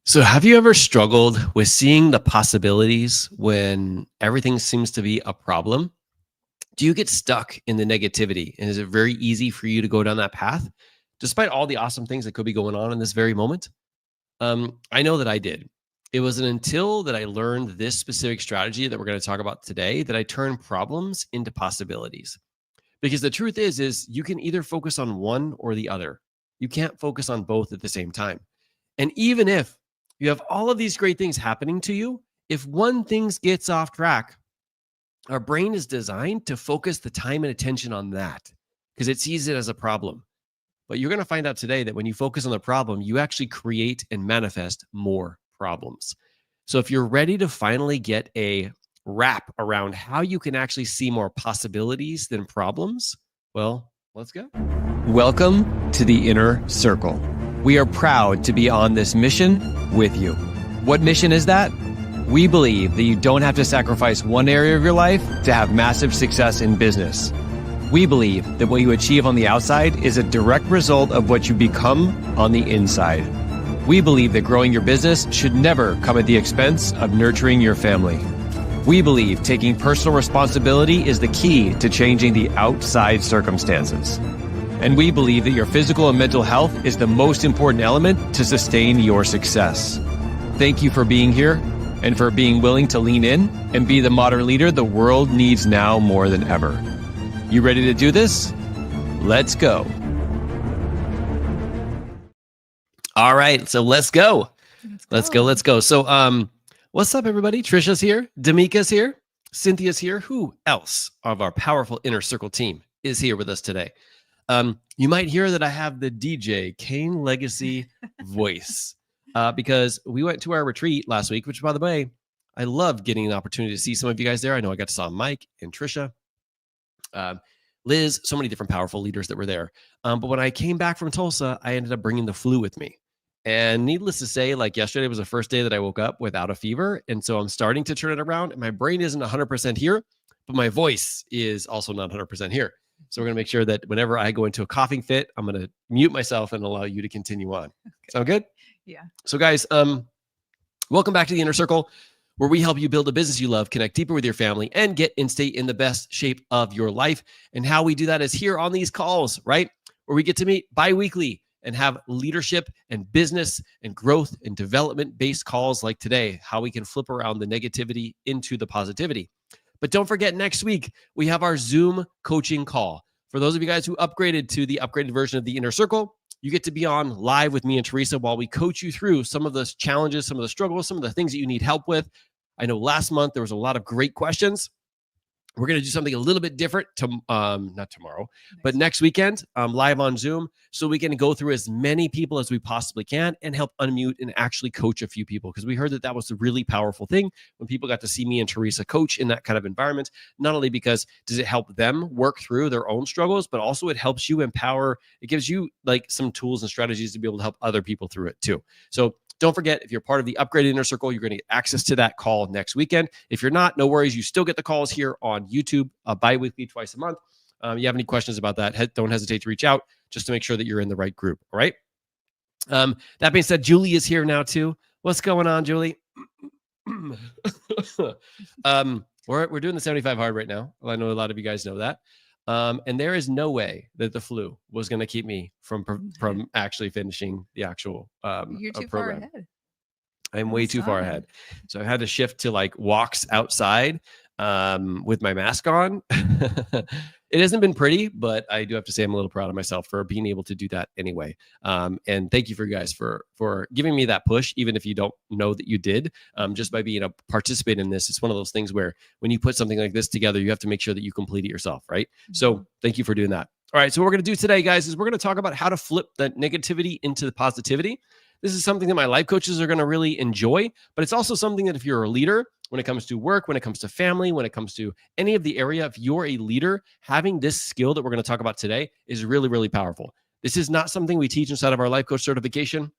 So, have you ever struggled with seeing the possibilities when everything seems to be a problem? Do you get stuck in the negativity? And is it very easy for you to go down that path despite all the awesome things that could be going on in this very moment? I know that I did. It wasn't until that I learned this specific strategy that we're going to talk about today that I turned problems into possibilities. Because the truth is you can either focus on one or the other. You can't focus on both at the same time. And even if you have all of these great things happening to you, if one thing gets off track, our brain is designed to focus the time and attention on that because it sees it as a problem. But you're going to find out today that when you focus on the problem, you actually create and manifest more problems. So if you're ready to finally get a wrap around how you can actually see more possibilities than problems, well, let's go. Welcome to the Inner Circle. We are proud to be on this mission with you. What mission is that? We believe that you don't have to sacrifice one area of your life to have massive success in business. We believe that what you achieve on the outside is a direct result of what you become on the inside. We believe that growing your business should never come at the expense of nurturing your family. We believe taking personal responsibility is the key to changing the outside circumstances. And we believe that your physical and mental health is the most important element to sustain your success. Thank you for being here and for being willing to lean in and be the modern leader the world needs now more than ever. You ready to do this? Let's go. All right, so let's go. Let's go. So, what's up, everybody? Trisha's here. Damika's here. Cynthia's here. Who else of our powerful Inner Circle team is here with us today? You might hear that I have the DJ Kane Legacy voice because we went to our retreat last week, which, by the way, I love getting an opportunity to see some of you guys there. I know I got to saw Mike and Trisha, Liz, so many different powerful leaders that were there. But when I came back from Tulsa, I ended up bringing the flu with me. And needless to say, like yesterday was the first day that I woke up without a fever. And so I'm starting to turn it around. And my brain isn't 100% here, but my voice is also not 100% here. So we're going to make sure that whenever I go into a coughing fit, I'm going to mute myself and allow you to continue on. Okay. Sound good? Yeah. So guys, welcome back to the Inner Circle, where we help you build a business you love, connect deeper with your family, and get and stay in the best shape of your life. And how we do that is here on these calls, right? Where we get to meet bi-weekly and have leadership and business and growth and development-based calls like today, how we can flip around the negativity into the positivity. But don't forget, next week, we have our Zoom coaching call. For those of you guys who upgraded to the upgraded version of the Inner Circle, you get to be on live with me and Teresa while we coach you through some of the challenges, some of the struggles, some of the things that you need help with. I know last month there was a lot of great questions. We're going to do something a little bit different not tomorrow, but next weekend, live on Zoom, so we can go through as many people as we possibly can and help unmute and actually coach a few people, because we heard that that was a really powerful thing when people got to see me and Teresa coach in that kind of environment. Not only because does it help them work through their own struggles, but also it helps you empower. It gives you like some tools and strategies to be able to help other people through it too. So don't forget, if you're part of the upgraded Inner Circle, you're going to get access to that call next weekend. If you're not, no worries. You still get the calls here on YouTube bi-weekly, twice a month. You have any questions about that, don't hesitate to reach out just to make sure that you're in the right group. All right. That being said, Julie is here now too. What's going on, Julie? We're doing the 75 hard right now. Well, I know a lot of you guys know that. And there is no way that the flu was going to keep me from actually finishing the actual You're too program. far ahead. I'm way too far ahead. So I had to shift to like walks outside with my mask on. It hasn't been pretty, but I do have to say I'm a little proud of myself for being able to do that anyway. And thank you for you guys for giving me that push, even if you don't know that you did, just by being a participant in this. It's one of those things where when you put something like this together, you have to make sure that you complete it yourself, right? Mm-hmm. So thank you for doing that. All right, so what we're going to do today, guys, is we're going to talk about how to flip the negativity into the positivity. This is something that my life coaches are going to really enjoy, but it's also something that if you're a leader, when it comes to work, when it comes to family, when it comes to any of the area, if you're a leader, having this skill that we're going to talk about today is really, really powerful. This is not something we teach inside of our life coach certification.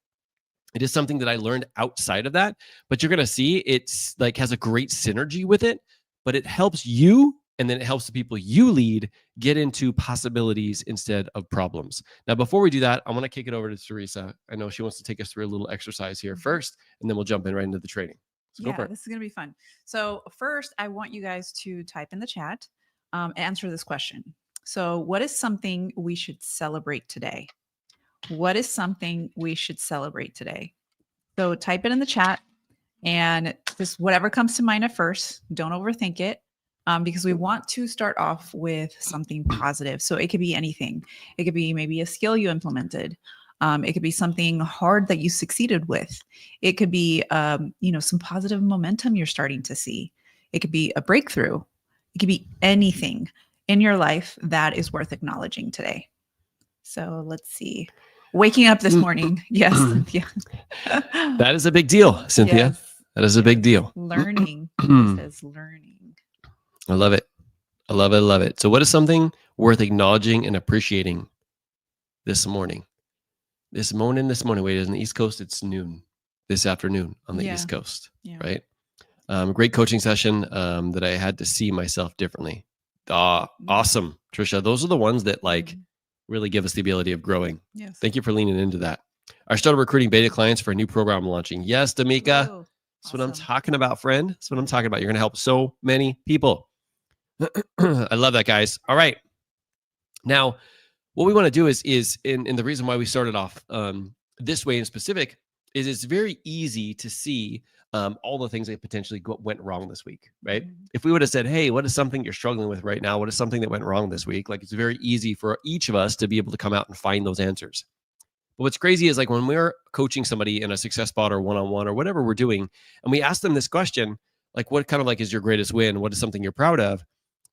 It is something that I learned outside of that, but you're going to see it's like has a great synergy with it, but it helps you And then it helps the people you lead get into possibilities instead of problems. Now, before we do that, I want to kick it over to Teresa. I know she wants to take us through a little exercise here first, and then we'll jump in right into the training. So go for Yeah, it. this is going to be fun. So, first, I want you guys to type in the chat, answer this question. So, what is something we should celebrate today? What is something we should celebrate today? So, type it in the chat and just whatever comes to mind at first. Don't overthink it, because we want to start off with something positive. So, it could be anything, it could be maybe a skill you implemented. It could be something hard that you succeeded with. It could be, some positive momentum you're starting to see. It could be a breakthrough. It could be anything in your life that is worth acknowledging today. So let's see. Waking up this morning. Yes, Cynthia. That is a big deal, Cynthia. Yes, that is a big deal. Learning. It says learning. I love it. I love it. I love it. So what is something worth acknowledging and appreciating this morning? This morning, wait, on the East Coast, it's noon this afternoon on the East Coast, right? Great coaching session that I had to see myself differently. Awesome, Trisha. Those are the ones that really give us the ability of growing. Yes. Thank you for leaning into that. I started recruiting beta clients for a new program launching. Yes, D'Amica. Whoa, that's what I'm talking about, friend. That's what I'm talking about. You're going to help so many people. I love that, guys. All right. Now, what we want to do is and the reason why we started off this way in specific is it's very easy to see all the things that potentially went wrong this week, right? Mm-hmm. If we would have said, hey, what is something you're struggling with right now? What is something that went wrong this week? Like, it's very easy for each of us to be able to come out and find those answers. But what's crazy is, like, when we're coaching somebody in a success spot or one-on-one or whatever we're doing, and we ask them this question, like, what kind of like is your greatest win? What is something you're proud of?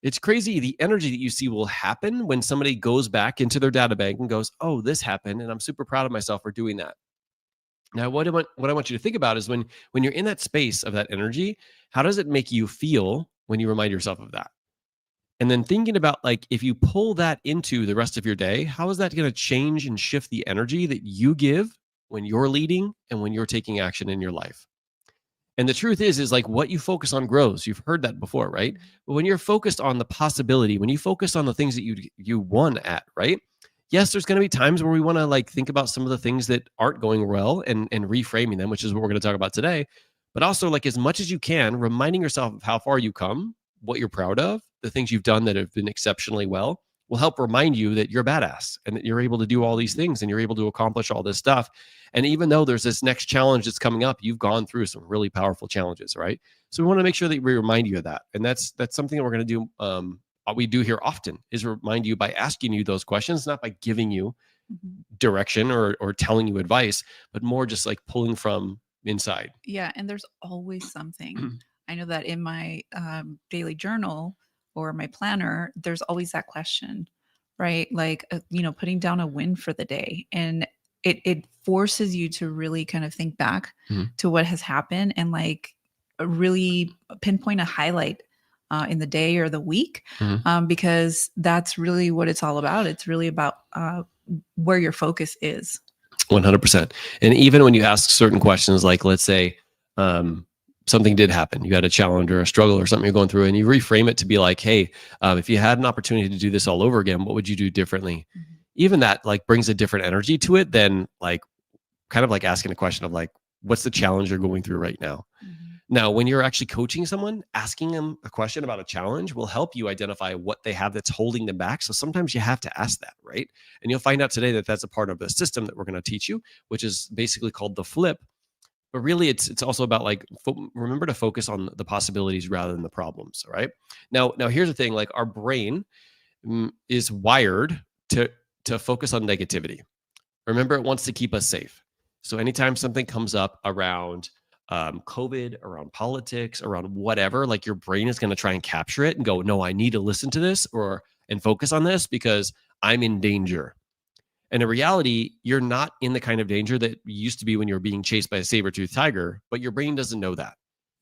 It's crazy the energy that you see will happen when somebody goes back into their data bank and goes, oh, this happened, and I'm super proud of myself for doing that. Now, what I want you to think about is when you're in that space of that energy, how does it make you feel when you remind yourself of that? And then thinking about, like, if you pull that into the rest of your day, how is that going to change and shift the energy that you give when you're leading and when you're taking action in your life? And the truth is like, what you focus on grows. You've heard that before, right? But when you're focused on the possibility, when you focus on the things that you won at, right? Yes, there's going to be times where we want to like think about some of the things that aren't going well and reframing them, which is what we're going to talk about today. But also, like, as much as you can, reminding yourself of how far you come, what you're proud of, the things you've done that have been exceptionally well, will help remind you that you're badass and that you're able to do all these things and you're able to accomplish all this stuff. And even though there's this next challenge that's coming up, you've gone through some really powerful challenges, right? So we want to make sure that we remind you of that. And that's something that we're going to do. What we do here often is remind you by asking you those questions, not by giving you direction or telling you advice, but more just like pulling from inside. Yeah. And there's always something. I know that in my daily journal or my planner, there's always that question, right? Like, putting down a win for the day. And it forces you to really kind of think back to what has happened and like really pinpoint a highlight in the day or the week, because that's really what it's all about. It's really about where your focus is. 100%. And even when you ask certain questions, like, let's say something did happen, you had a challenge or a struggle or something you're going through, and you reframe it to be like, hey, if you had an opportunity to do this all over again, what would you do differently? Even that like brings a different energy to it than like kind of like asking a question of like, what's the challenge you're going through right now? Now, when you're actually coaching someone, asking them a question about a challenge will help you identify what they have that's holding them back. So sometimes you have to ask that, right? And you'll find out today that that's a part of the system that we're going to teach you, which is basically called the flip. But really, it's also about like, remember to focus on the possibilities rather than the problems, all right? Now here's the thing, like, our brain is wired to focus on negativity. Remember, it wants to keep us safe. So anytime something comes up around COVID, around politics, around whatever, like, your brain is going to try and capture it and go, no, I need to listen to this and focus on this because I'm in danger. And in reality, you're not in the kind of danger that used to be when you were being chased by a saber-toothed tiger, but your brain doesn't know that.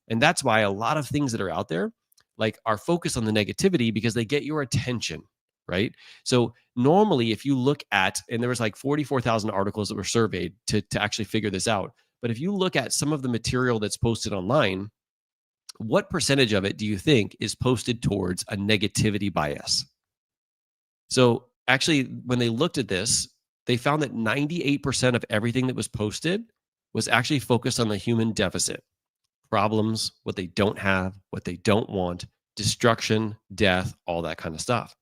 And that's why a lot of things that are out there, like, are focused on the negativity because they get your attention, right? So normally, if you look at, and there was like 44,000 articles that were surveyed to actually figure this out. But if you look at some of the material that's posted online, what percentage of it do you think is posted towards a negativity bias? So actually, when they looked at this, they found that 98% of everything that was posted was actually focused on the human deficit, problems, what they don't have, what they don't want, destruction, death, all that kind of stuff.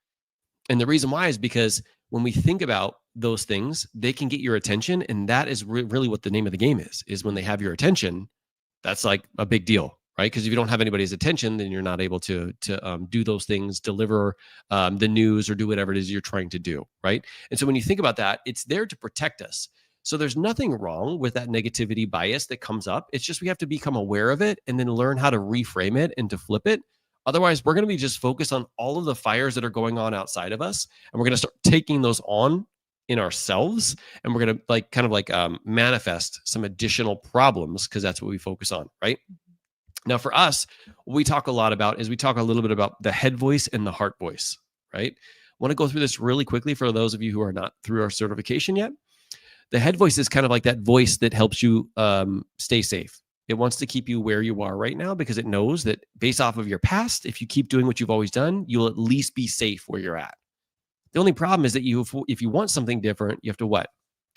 And the reason why is because when we think about those things, they can get your attention. And that is really what the name of the game is when they have your attention, that's like a big deal, right? Because if you don't have anybody's attention, then you're not able to do those things, deliver the news, or do whatever it is you're trying to do, right? And so when you think about that, it's there to protect us. So there's nothing wrong with that negativity bias that comes up. It's just we have to become aware of it and then learn how to reframe it and to flip it. Otherwise, we're going to be just focused on all of the fires that are going on outside of us, and we're going to start taking those on in ourselves, and we're going to manifest some additional problems because that's what we focus on, right? Now, for us, what we talk a lot about is we talk a little bit about the head voice and the heart voice, right? I want to go through this really quickly for those of you who are not through our certification yet. The head voice is kind of like that voice that helps you stay safe. It wants to keep you where you are right now because it knows that based off of your past, if you keep doing what you've always done, you'll at least be safe where you're at. The only problem is that if you want something different, you have to what?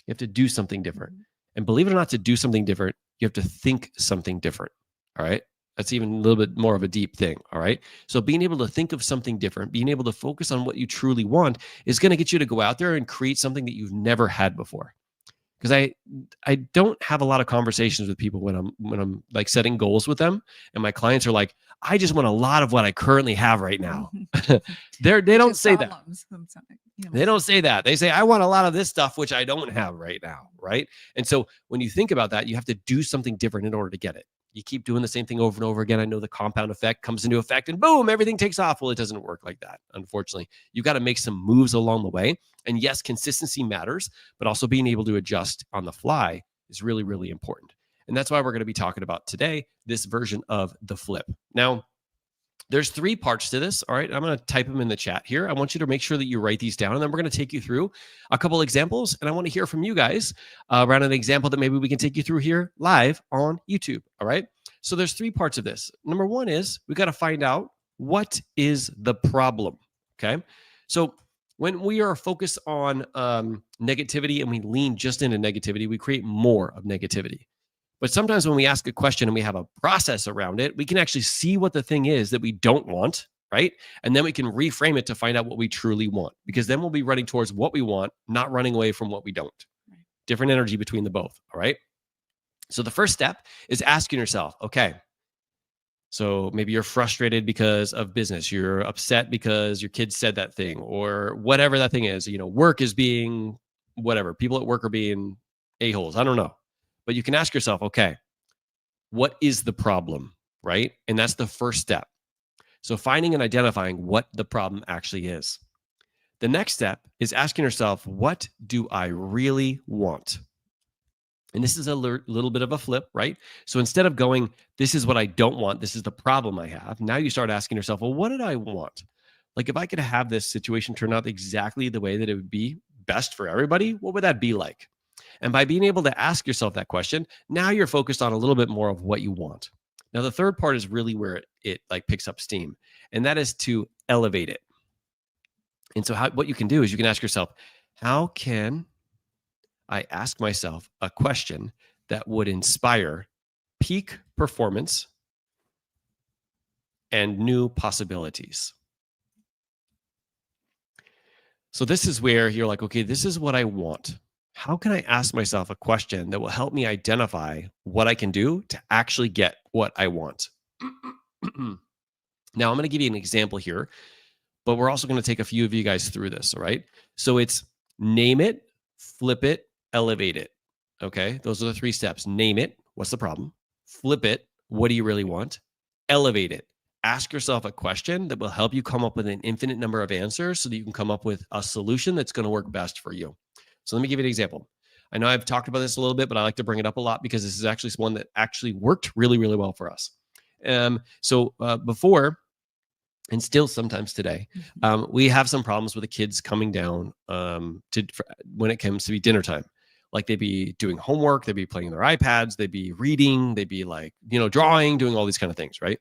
You have to do something different. And believe it or not, to do something different, you have to think something different. All right. That's even a little bit more of a deep thing. All right. So being able to think of something different, being able to focus on what you truly want is going to get you to go out there and create something that you've never had before. Because I don't have a lot of conversations with people when I'm like setting goals with them, and my clients are like, I just want a lot of what I currently have right now. they don't say that. They don't say that. They say, I want a lot of this stuff, which I don't have right now. Right. And so when you think about that, you have to do something different in order to get it. You keep doing the same thing over and over again. I know the compound effect comes into effect and boom, everything takes off. Well, it doesn't work like that. Unfortunately, you've got to make some moves along the way. And yes, consistency matters, but also being able to adjust on the fly is really, really important. And that's why we're going to be talking about today, this version of the flip. Now, there's 3 parts to this. All right. I'm going to type them in the chat here. I want you to make sure that you write these down, and then we're going to take you through a couple examples. And I want to hear from you guys around an example that maybe we can take you through here live on YouTube. All right. So there's 3 parts of this. Number 1 is we got to find out what is the problem. Okay. So when we are focused on negativity and we lean just into negativity, we create more of negativity. But sometimes when we ask a question and we have a process around it, we can actually see what the thing is that we don't want, right? And then we can reframe it to find out what we truly want, because then we'll be running towards what we want, not running away from what we don't. Right. Different energy between the both, all right? So the first step is asking yourself, okay, so maybe you're frustrated because of business. You're upset because your kid said that thing or whatever that thing is. You know, work is being whatever. People at work are being a-holes. I don't know. But you can ask yourself, okay, what is the problem, right? And that's the first step. So finding and identifying what the problem actually is. The next step is asking yourself, what do I really want? And this is a little bit of a flip, right? So instead of going, this is what I don't want, this is the problem I have, now you start asking yourself, well, what did I want? Like if I could have this situation turn out exactly the way that it would be best for everybody, what would that be like? And by being able to ask yourself that question, now you're focused on a little bit more of what you want. Now, the third part is really where it like picks up steam, and that is to elevate it. And so what you can do is you can ask yourself, how can I ask myself a question that would inspire peak performance and new possibilities? So this is where you're like, okay, this is what I want. How can I ask myself a question that will help me identify what I can do to actually get what I want? Now, I'm going to give you an example here, but we're also going to take a few of you guys through this, all right? So it's name it, flip it, elevate it, okay? Those are the 3 steps. Name it, what's the problem? Flip it, what do you really want? Elevate it. Ask yourself a question that will help you come up with an infinite number of answers so that you can come up with a solution that's going to work best for you. So let me give you an example. I know I've talked about this a little bit, but I like to bring it up a lot because this is actually one that actually worked really, really well for us. Before, and still sometimes today, we have some problems with the kids coming down when it comes to be dinner time. Like they'd be doing homework, they'd be playing their iPads, they'd be reading, they'd be like, drawing, doing all these kind of things, right?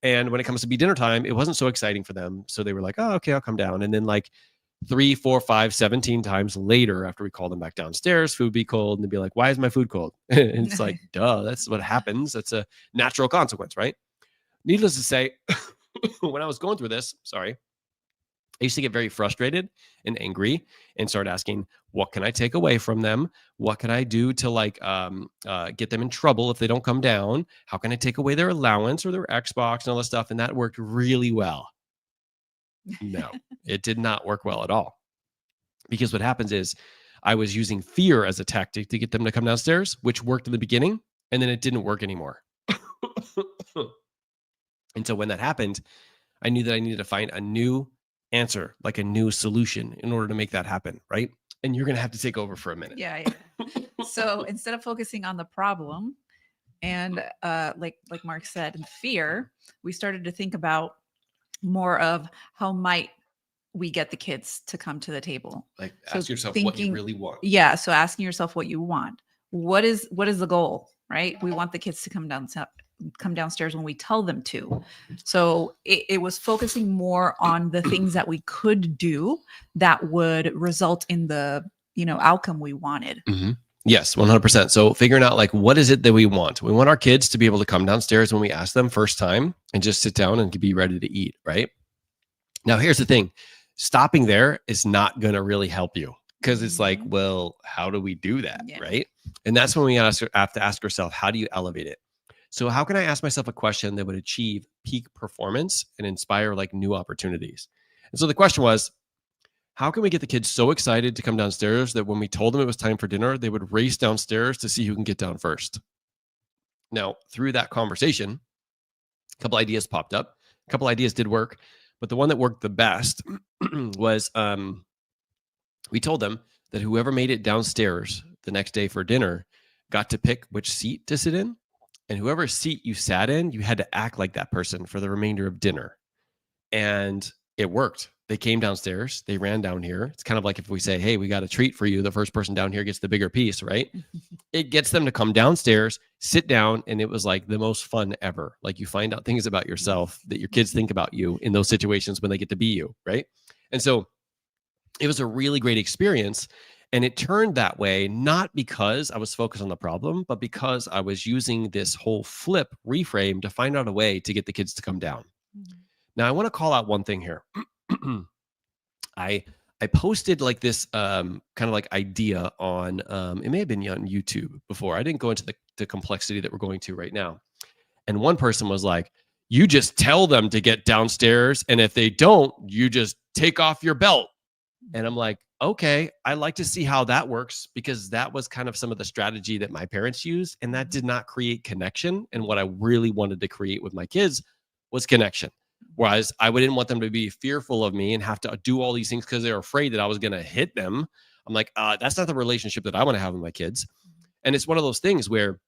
And when it comes to be dinner time, it wasn't so exciting for them. So they were like, oh, okay, I'll come down. And then like 3, 4, 5, 17 times later, after we called them back downstairs, food be cold. And they'd be like, why is my food cold? And it's like, duh, that's what happens. That's a natural consequence, right? Needless to say, when I was going through this, sorry, I used to get very frustrated and angry and start asking, what can I take away from them? What can I do to like get them in trouble if they don't come down? How can I take away their allowance or their Xbox and all this stuff? And that worked really well. No, it did not work well at all. Because what happens is I was using fear as a tactic to get them to come downstairs, which worked in the beginning, and then it didn't work anymore. And so when that happened, I knew that I needed to find a new answer, like a new solution in order to make that happen, right? And you're going to have to take over for a minute. Yeah. So instead of focusing on the problem and like Mark said, in fear, we started to think about more of how might we get the kids to come to the table. Like So ask yourself what you really want. Yeah. So asking yourself what you want. What is the goal, right? We want the kids to come downstairs when we tell them to. So it was focusing more on the things that we could do that would result in the outcome we wanted. Mm-hmm. Yes, 100%. So figuring out like what is it that we want? We want our kids to be able to come downstairs when we ask them first time and just sit down and be ready to eat, right? Now, here's the thing. Stopping there is not going to really help you because it's like, well, how do we do that, right? And that's when we have to ask ourselves, how do you elevate it? So how can I ask myself a question that would achieve peak performance and inspire like new opportunities? And so the question was, how can we get the kids so excited to come downstairs that when we told them it was time for dinner, they would race downstairs to see who can get down first? Now, through that conversation, a couple ideas popped up. A couple ideas did work, but the one that worked the best was we told them that whoever made it downstairs the next day for dinner got to pick which seat to sit in. And whoever seat you sat in, you had to act like that person for the remainder of dinner. And it worked. They came downstairs. They ran down here. It's kind of like if we say, hey, we got a treat for you. The first person down here gets the bigger piece, right? It gets them to come downstairs, sit down, and it was like the most fun ever. Like you find out things about yourself that your kids think about you in those situations when they get to be you, right? And so it was a really great experience. And it turned that way, not because I was focused on the problem, but because I was using this whole flip reframe to find out a way to get the kids to come down. Now, I want to call out one thing here. I posted like this kind of like idea on, it may have been on YouTube before. I didn't go into the complexity that we're going to right now. And one person was like, you just tell them to get downstairs. And if they don't, you just take off your belt. And I'm like, okay, I like to see how that works because that was kind of some of the strategy that my parents used. And that did not create connection. And what I really wanted to create with my kids was connection. Whereas I didn't want them to be fearful of me and have to do all these things because they were afraid that I was going to hit them. I'm like, that's not the relationship that I want to have with my kids. And it's one of those things where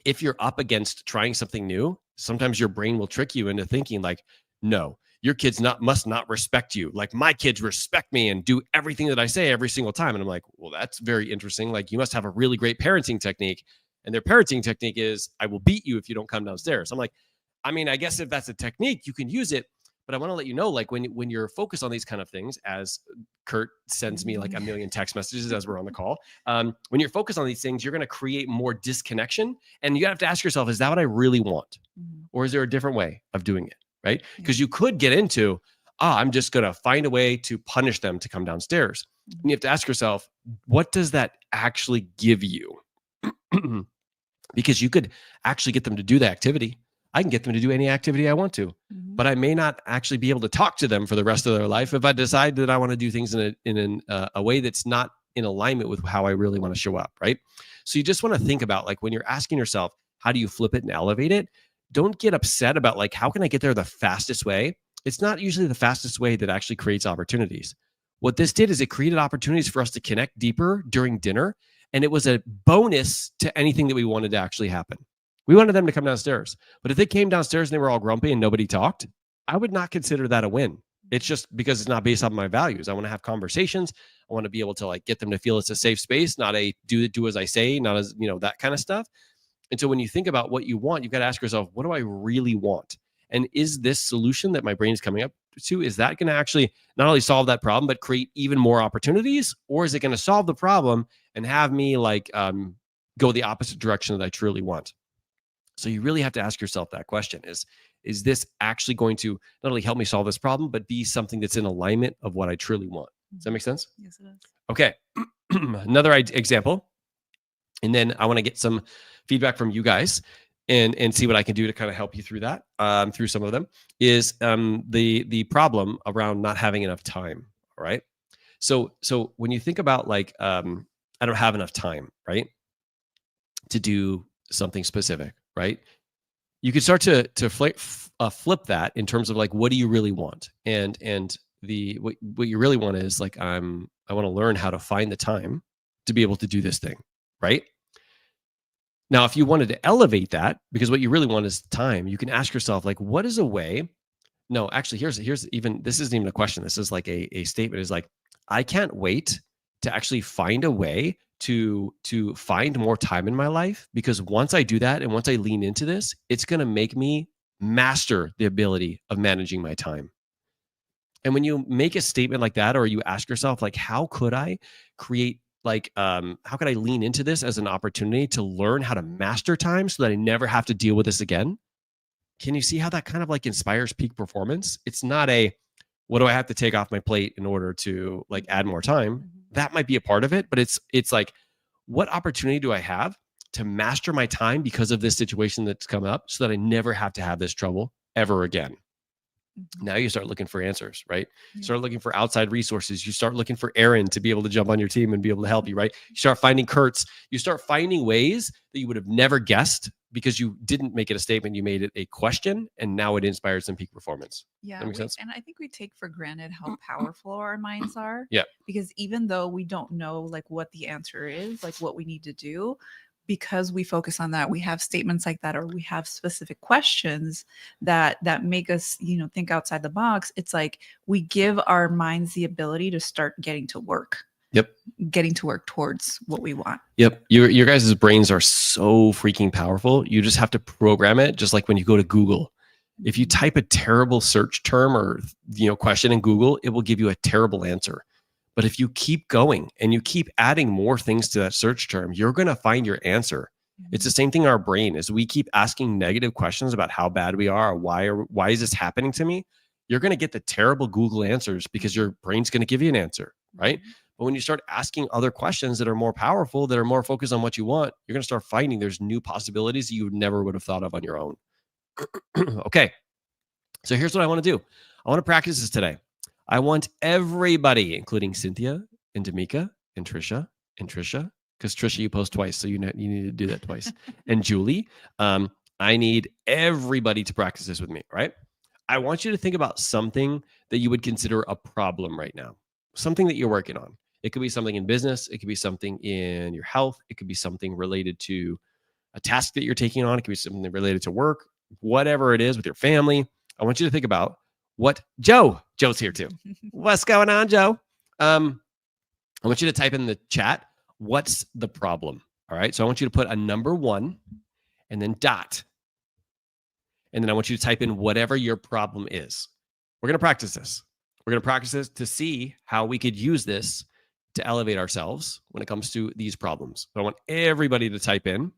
if you're up against trying something new, sometimes your brain will trick you into thinking like, no, your kids must not respect you. Like my kids respect me and do everything that I say every single time. And I'm like, well, that's very interesting. Like you must have a really great parenting technique. And their parenting technique is, I will beat you if you don't come downstairs. I'm like, I mean, I guess if that's a technique, you can use it. But I want to let you know, like when you're focused on these kind of things, as Kurt sends me like a million text messages as we're on the call, when you're focused on these things, you're going to create more disconnection. And you have to ask yourself, is that what I really want? Or is there a different way of doing it? Right? Because you could get into, I'm just going to find a way to punish them to come downstairs. And you have to ask yourself, what does that actually give you? Because you could actually get them to do the activity. I can get them to do any activity I want to, but I may not actually be able to talk to them for the rest of their life if I decide that I want to do things in a way that's not in alignment with how I really want to show up, right? So you just want to think about like when you're asking yourself, how do you flip it and elevate it? Don't get upset about like, how can I get there the fastest way? It's not usually the fastest way that actually creates opportunities. What this did is it created opportunities for us to connect deeper during dinner. And it was a bonus to anything that we wanted to actually happen. We wanted them to come downstairs. But if they came downstairs and they were all grumpy and nobody talked, I would not consider that a win. It's just because it's not based on my values. I want to have conversations. I want to be able to like get them to feel it's a safe space, not a do as I say, not as, that kind of stuff. And so when you think about what you want, you've got to ask yourself, what do I really want? And is this solution that my brain is coming up to, is that going to actually not only solve that problem, but create even more opportunities? Or is it going to solve the problem and have me like go the opposite direction that I truly want? So you really have to ask yourself that question: is this actually going to not only help me solve this problem, but be something that's in alignment of what I truly want? Does that make sense? Yes, it does. Okay. Another example, and then I want to get some feedback from you guys and see what I can do to kind of help you through that, through some of them, is the problem around not having enough time. All right. So when you think about like I don't have enough time, right, to do something specific, right? You could start to flip that in terms of like, what do you really want? And the what you really want is like, I want to learn how to find the time to be able to do this thing, right? Now, if you wanted to elevate that, because what you really want is time, you can ask yourself, like, what is a way? No, actually, here's even, this isn't even a question. This is like a statement, is like, I can't wait to actually find a way to find more time in my life, because once I do that and once I lean into this, it's going to make me master the ability of managing my time. And when you make a statement like that, or you ask yourself, like, how could I create, like, how could I lean into this as an opportunity to learn how to master time so that I never have to deal with this again? Can you see how that kind of like inspires peak performance? It's not a, what do I have to take off my plate in order to like add more time? That might be a part of it, but it's like, what opportunity do I have to master my time because of this situation that's come up so that I never have to have this trouble ever again? Now you start looking for answers, right? You start looking for outside resources. You start looking for Aaron to be able to jump on your team and be able to help you, right? You start finding Kurtz. You start finding ways that you would have never guessed because you didn't make it a statement. You made it a question, and now it inspires some peak performance. Yeah, That makes sense? and I think we take for granted how powerful our minds are. Yeah. Because even though we don't know like what the answer is, like what we need to do, because we focus on that, we have statements like that, or we have specific questions that make us, think outside the box. It's like we give our minds the ability to start getting to work. Yep. Getting to work towards what we want. Yep. Your guys' brains are so freaking powerful. You just have to program it, just like when you go to Google. If you type a terrible search term or question in Google, it will give you a terrible answer. But if you keep going and you keep adding more things to that search term, you're going to find your answer. It's the same thing in our brain. As we keep asking negative questions about how bad we are, or why is this happening to me, you're going to get the terrible Google answers because your brain's going to give you an answer, right? But when you start asking other questions that are more powerful, that are more focused on what you want, you're going to start finding there's new possibilities that you never would have thought of on your own. Okay. So here's what I want to do. I want to practice this today. I want everybody, including Cynthia and Damika and Trisha, because Trisha, you post twice, so you need to do that twice. And Julie, I need everybody to practice this with me, right? I want you to think about something that you would consider a problem right now, something that you're working on. It could be something in business. It could be something in your health. It could be something related to a task that you're taking on. It could be something related to work, whatever it is with your family. I want you to think about what Joe's here too. What's going on, Joe? I want you to type in the chat, what's the problem? All right. So I want you to put a number 1 and then dot. And then I want you to type in whatever your problem is. We're going to practice this. We're going to practice this to see how we could use this to elevate ourselves when it comes to these problems. So I want everybody to type in,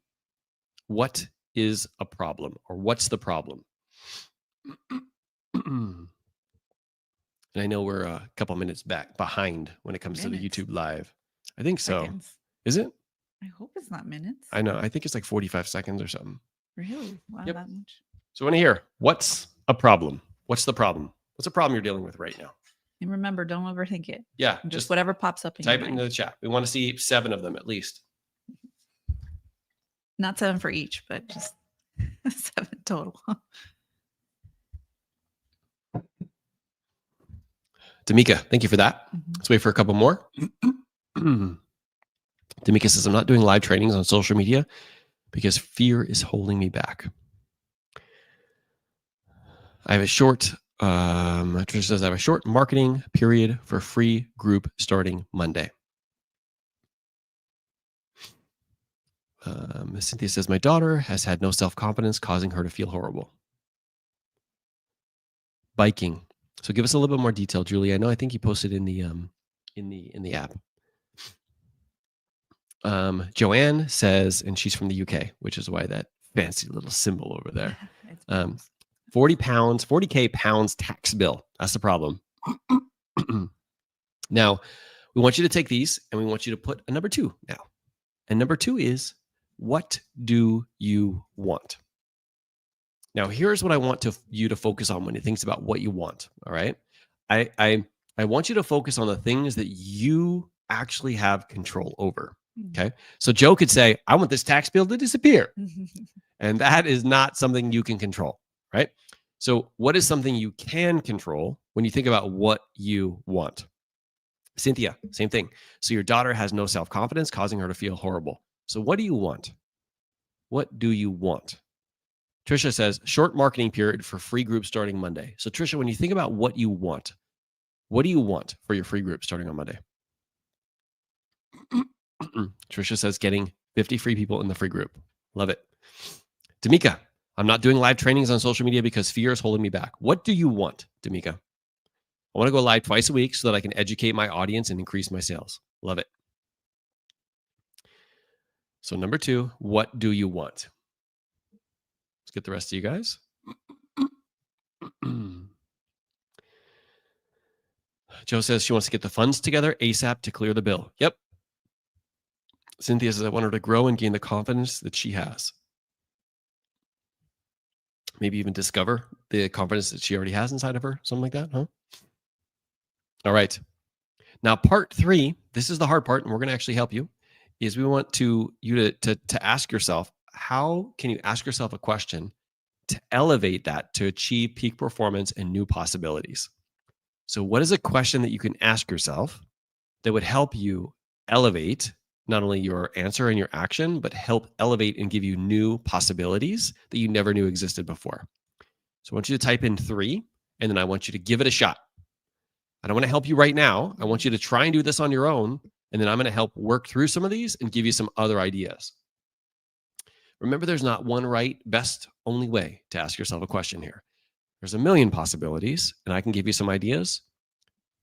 what is a problem, or what's the problem? And I know we're a couple minutes behind when it comes to the YouTube live. I think so. Seconds. Is it? I hope it's not minutes. I know. I think it's like 45 seconds or something. Really? Wow, Yep. that much. So I want to hear, what's a problem? What's the problem? What's the problem you're dealing with right now? And remember, don't overthink it. Yeah. Just whatever pops up in type your it mind. into the chat. We want to see 7 of them at least. Not 7 for each, but just 7 total. Damika, thank you for that. Let's wait for a couple more. Damika says, I'm not doing live trainings on social media because fear is holding me back. I have a short, Trisha says, I have a short marketing period for free group starting Monday. Cynthia says, my daughter has had no self-confidence, causing her to feel horrible. biking. So give us a little bit more detail, Julie. I think you posted in the app. Joanne says, and she's from the UK, which is why that fancy little symbol over there. 40K pounds tax bill. That's the problem. Now, we want you to take these and we want you to put a number 2 now. And number 2 is, what do you want? Now, here's what I want you to focus on when you think about what you want. All right. I want you to focus on the things that you actually have control over. Okay. So Joe could say, I want this tax bill to disappear. And that is not something you can control. Right. So what is something you can control when you think about what you want? Cynthia, same thing. So your daughter has no self-confidence, causing her to feel horrible. So what do you want? What do you want? Trisha says, short marketing period for free group starting Monday. So Trisha, when you think about what do you want for your free group starting on Monday? Trisha says, getting 50 free people in the free group. Love it. Damika, I'm not doing live trainings on social media because fear is holding me back. What do you want, Damika? I want to go live twice a week so that I can educate my audience and increase my sales. Love it. So number 2, what do you want? Let's get the rest of you guys. Joe says she wants to get the funds together ASAP to clear the bill. Yep. Cynthia says, I want her to grow and gain the confidence that she has. Maybe even discover the confidence that she already has inside of her. Something like that, huh? All right. Now, part 3, this is the hard part, and we're going to actually help you, is we want you to ask yourself, how can you ask yourself a question to elevate that to achieve peak performance and new possibilities? So what is a question that you can ask yourself that would help you elevate not only your answer and your action, but help elevate and give you new possibilities that you never knew existed before? So I want you to type in 3, and then I want you to give it a shot. I don't want to help you right now. I want you to try and do this on your own, and then I'm going to help work through some of these and give you some other ideas. Remember, there's not one right, best, only way to ask yourself a question here. There's a million possibilities, and I can give you some ideas,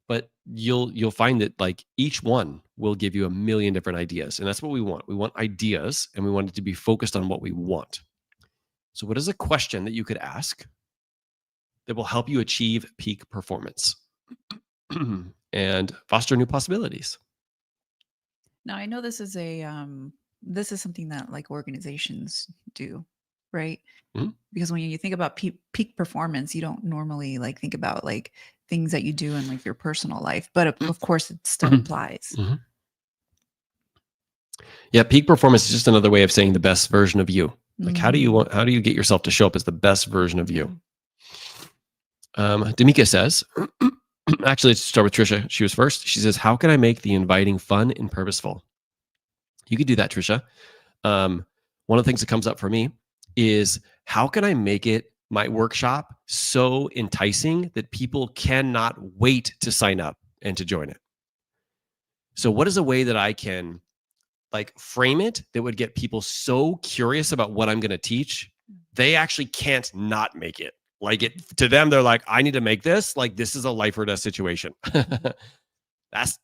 but you'll find that like each one will give you a million different ideas, and that's what we want. We want ideas, and we want it to be focused on what we want. So what is a question that you could ask that will help you achieve peak performance and foster new possibilities? Now, I know this is something that like organizations do, right? Mm-hmm. Because when you think about peak performance, you don't normally like think about like things that you do in like your personal life, but of course it still applies. Mm-hmm. Yeah, peak performance is just another way of saying the best version of you. Like, how do you get yourself to show up as the best version of you? Damika says, actually, let's start with Trisha. She was first. She says, how can I make the inviting fun and purposeful? You could do that, Trisha. One of the things that comes up for me is, how can I make it, my workshop, so enticing that people cannot wait to sign up and to join it? So what is a way that I can like frame it that would get people so curious about what I'm going to teach, they actually can't not make it. Like it to them, they're like, I need to make this. Like, this is a life or death situation. That's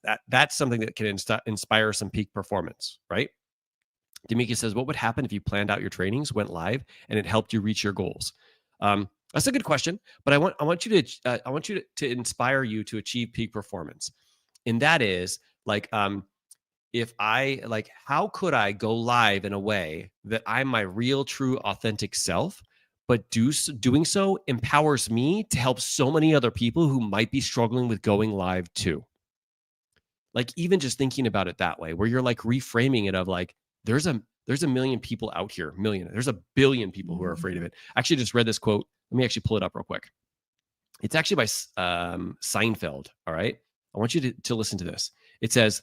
something that can inspire some peak performance, right? Damika says, what would happen if you planned out your trainings, went live, and it helped you reach your goals? That's a good question, but I want you to inspire you to achieve peak performance. And that is like, if I like, how could I go live in a way that I'm my real, true, authentic self, but doing so empowers me to help so many other people who might be struggling with going live too. Like, even just thinking about it that way, where you're like reframing it of like, there's a million people out here, there's a billion people who are afraid of it. I actually just read this quote. Let me actually pull it up real quick. It's actually by Seinfeld. All right. I want you to listen to this. It says,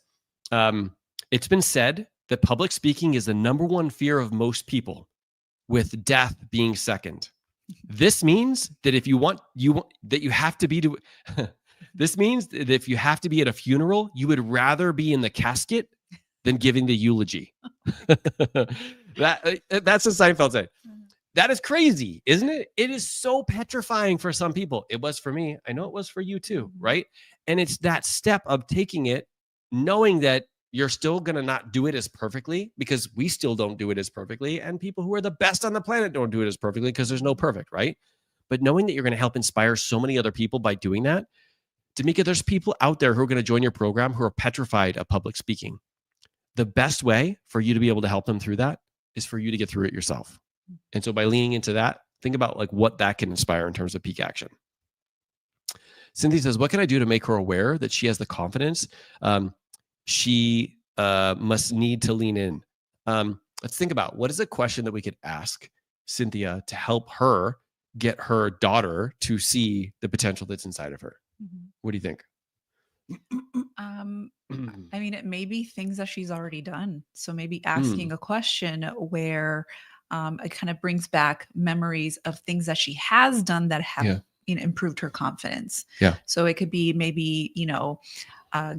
it's been said that public speaking is the number one fear of most people, with death being second. This means that if you have to be this means that if you have to be at a funeral, you would rather be in the casket than giving the eulogy. That's what Seinfeld said. That is crazy, isn't it? It is so petrifying for some people. It was for me. I know it was for you too, right? And it's that step of taking it, knowing that you're still going to not do it as perfectly, because we still don't do it as perfectly. And people who are the best on the planet don't do it as perfectly, because there's no perfect, right? But knowing that you're going to help inspire so many other people by doing that, Tamika, there's people out there who are going to join your program who are petrified of public speaking. The best way for you to be able to help them through that is for you to get through it yourself. And so by leaning into that, think about like what that can inspire in terms of peak action. Cynthia says, what can I do to make her aware that she has the confidence she must need to lean in? Let's think about what is a question that we could ask Cynthia to help her get her daughter to see the potential that's inside of her. What do you think? I mean, it may be things that she's already done. So maybe asking a question where it kind of brings back memories of things that she has done that have improved her confidence. Yeah. So it could be maybe,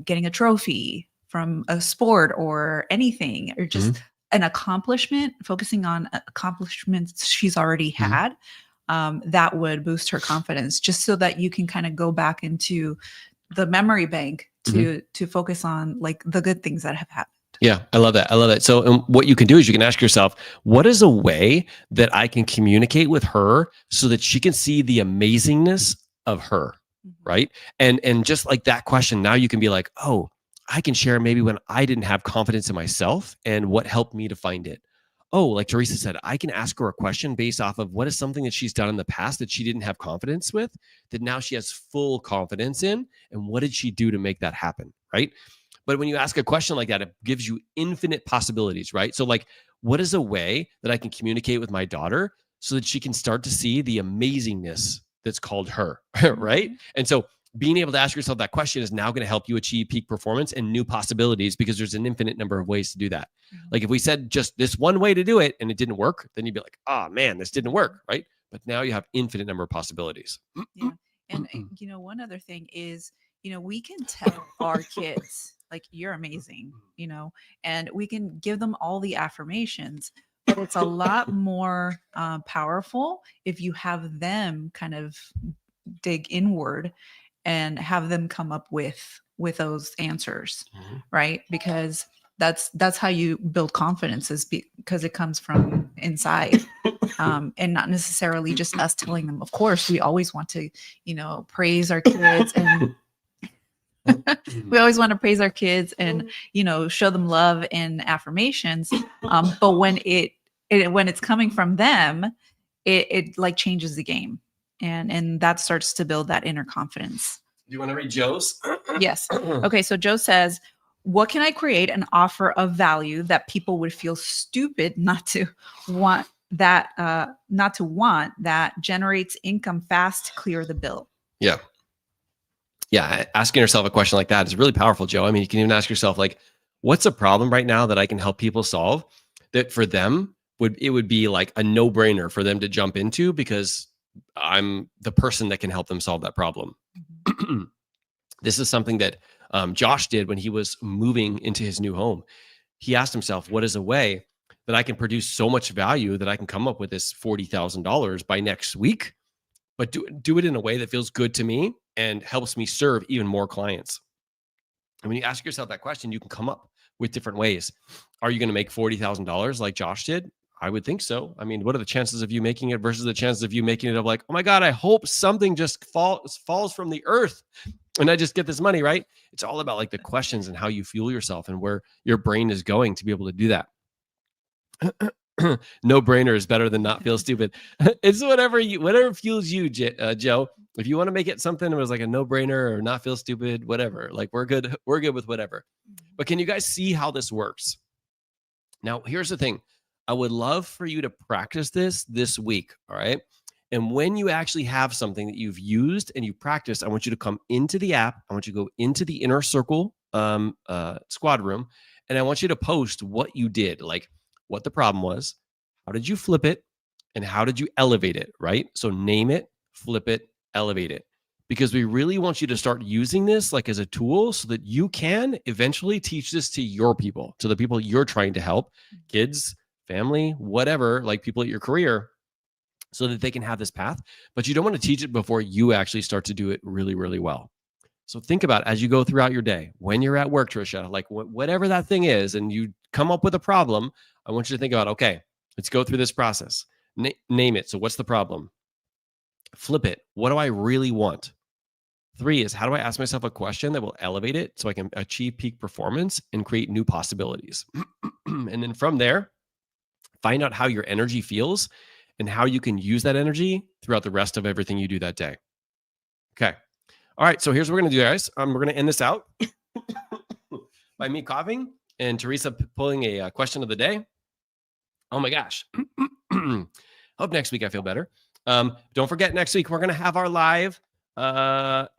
getting a trophy from a sport or anything, or just an accomplishment, focusing on accomplishments she's already had. That would boost her confidence, just so that you can kind of go back into the memory bank to focus on like the good things that have happened. Yeah, I love that. I love that. So what you can do is you can ask yourself, what is a way that I can communicate with her so that she can see the amazingness of her, right? And just like that question, now you can be like, oh, I can share maybe when I didn't have confidence in myself and what helped me to find it. Oh, like Teresa said, I can ask her a question based off of what is something that she's done in the past that she didn't have confidence with, that now she has full confidence in, and what did she do to make that happen, right? But when you ask a question like that, it gives you infinite possibilities, right? So like, what is a way that I can communicate with my daughter so that she can start to see the amazingness that's called her, right? And so being able to ask yourself that question is now going to help you achieve peak performance and new possibilities, because there's an infinite number of ways to do that. Like if we said just this one way to do it and it didn't work, then you'd be like, oh man, this didn't work, right? But now you have infinite number of possibilities. Yeah. And one other thing is, we can tell our kids like, you're amazing, and we can give them all the affirmations, but it's a lot more powerful if you have them kind of dig inward and have them come up with those answers, right? Because that's how you build confidence, is because it comes from inside, and not necessarily just us telling them. Of course, we always want to, praise our kids, and we always want to praise our kids and, show them love and affirmations. But when when it's coming from them, it like changes the game. And that starts to build that inner confidence. Do you want to read Joe's? Yes. Okay. So Joe says, what can I create an offer of value that people would feel stupid not to want, that generates income fast to clear the bill? Yeah. Yeah. Asking yourself a question like that is really powerful, Joe. I mean, you can even ask yourself, like, what's a problem right now that I can help people solve that for them would be like a no-brainer for them to jump into, because I'm the person that can help them solve that problem. This is something that Josh did when he was moving into his new home. He asked himself, what is a way that I can produce so much value that I can come up with this $40,000 by next week, but do it in a way that feels good to me and helps me serve even more clients? And when you ask yourself that question, you can come up with different ways. Are you going to make $40,000 like Josh did? I would think so. I mean, what are the chances of you making it versus the chances of you making it of like, oh my God, I hope something just falls from the earth and I just get this money, right? It's all about like the questions and how you fuel yourself and where your brain is going to be able to do that. No brainer is better than not feel stupid. It's whatever fuels you, Joe. If you want to make it something that was like a no brainer or not feel stupid, whatever, like we're good with whatever. But can you guys see how this works? Now, here's the thing. I would love for you to practice this week. All right. And when you actually have something that you've used and you practiced, I want you to come into the app. I want you to go into the inner circle squad room, and I want you to post what you did, like what the problem was, how did you flip it, and how did you elevate it, right? So name it, flip it, elevate it, because we really want you to start using this like as a tool so that you can eventually teach this to your people, to the people you're trying to help, kids, family, whatever, like people at your career. so that they can have this path. But you don't want to teach it before you actually start to do it really, really well. So think about as you go throughout your day, when you're at work, Trisha, like whatever that thing is, and you come up with a problem, I want you to think about, okay, let's go through this process. Name it. So what's the problem? Flip it. What do I really want? 3 is how do I ask myself a question that will elevate it so I can achieve peak performance and create new possibilities? And then from there, find out how your energy feels and how you can use that energy throughout the rest of everything you do that day. Okay. All right. So here's what we're going to do, guys. We're going to end this out by me coughing and Teresa pulling a question of the day. Oh my gosh. Hope next week I feel better. Don't forget, next week we're going to have our live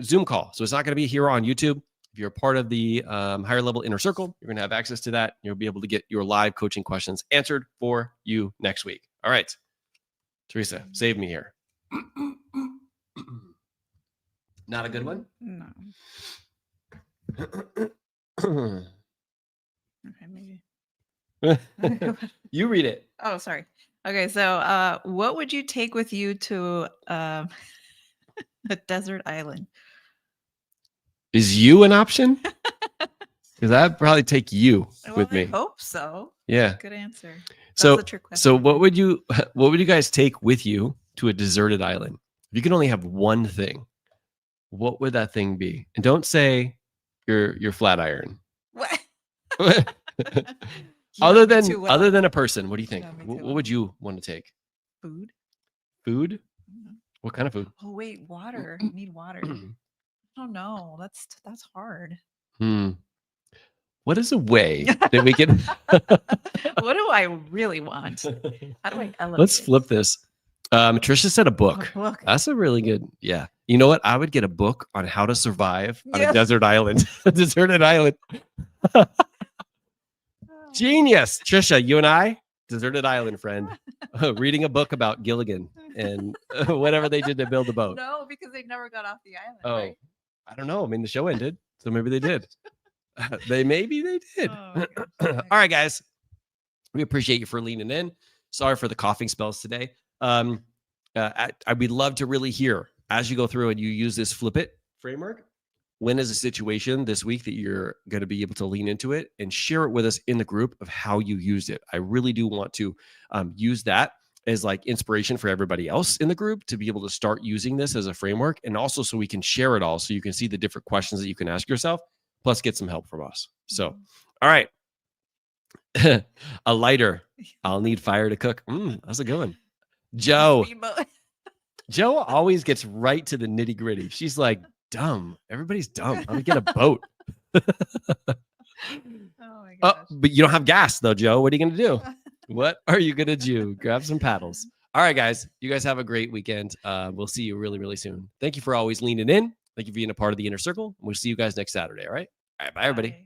Zoom call. So it's not going to be here on YouTube. If you're a part of the higher level inner circle, you're going to have access to that. You'll be able to get your live coaching questions answered for you next week. All right. Teresa, save me here. Not a good one? No. Okay, maybe. You read it. Oh, sorry. Okay, so what would you take with you to a desert island? Is you an option? Because I'd probably take you with me. I hope so. Yeah. Good answer. So, That's a trick question. so what would you guys take with you to a deserted island? If you can only have one thing, what would that thing be? And don't say your flat iron. What? other than a person, what do you think? What would you want to take? Food. Food? What kind of food? Oh wait, water. I need water. Oh no, that's hard. What is a way that we can? What do I really want? How do I elevate? Let's flip this. Trisha said a book. That's a really good. Yeah. You know what? I would get a book on how to survive on a desert island, a deserted island. Genius. Trisha, you and I, deserted island friend, reading a book about Gilligan and whatever they did to build the boat. No, because they never got off the island. Oh, right? I don't know. I mean, the show ended, so maybe they did. Maybe they did. Oh, All right, guys. We appreciate you for leaning in. Sorry for the coughing spells today. I would love to really hear as you go through and you use this flip it framework. When is a situation this week that you're going to be able to lean into it and share it with us in the group of how you used it? I really do want to use that as like inspiration for everybody else in the group to be able to start using this as a framework, and also so we can share it all so you can see the different questions that you can ask yourself, plus get some help from us. So, all right. A lighter. I'll need fire to cook. That's a good one. Joe. Joe always gets right to the nitty gritty. She's like, dumb. Everybody's dumb. I'm gonna get a boat. Oh my gosh. But you don't have gas though, Joe. What are you gonna do? What are you gonna do? Grab some paddles. All right, guys. You guys have a great weekend. We'll see you really, really soon. Thank you for always leaning in. Thank you for being a part of the inner circle. We'll see you guys next Saturday. All right. All right. Bye, everybody. Bye.